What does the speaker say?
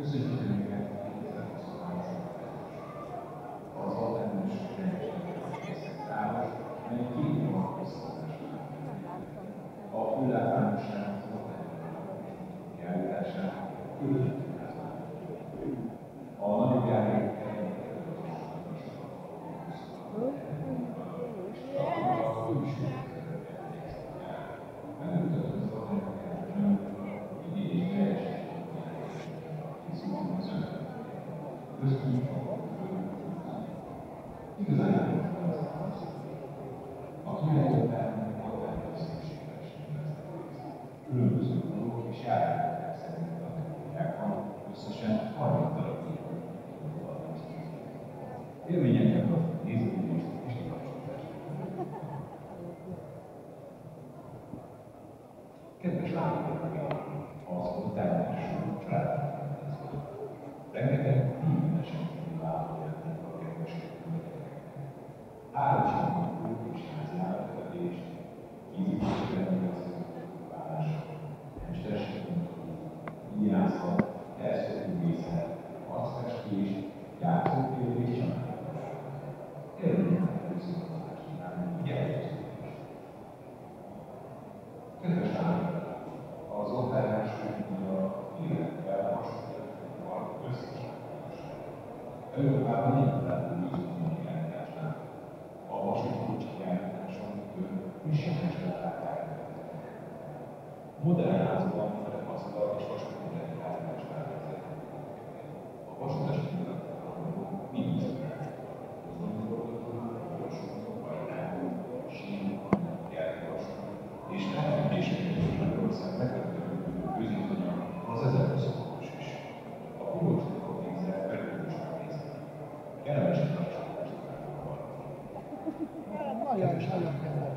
Köszönjük őket, az alapvetős száros, mely két vonatkoztatás. A főlátványosság az alapvetős kiállítását költségük a nagyobb játék különböző dolgok és játékok szerint a van, összesen 30 darab élményeket a nézőülést és kikapcsolódást. Kedves látogatók, az utána családban rengeteg tímesen látogatnak a kedveségeket. Állítsanak a és házi állatvetést, ízítésre rendelkező válások, mesterségünk, íjászat, elszökülészet, arcfestés, játszótér és családok. Élményeket előszöntatást kívánunk gyereköződést. Kedves látogatók, az operás a életben hasonlóan összességesen. Európában nem lehet műzőkön járításnál. A vasúti járításon műsormester látják. Modern házban felhasználat és vasúti járítás változik. A vasutas pillanatban mindig és felfedéseket Magyarország megkötő középanyag az 1020-as is. A kulcsokok nézve felülősen nézve. Kellemesen kapcsolódást kívánok. Nagyon kedves.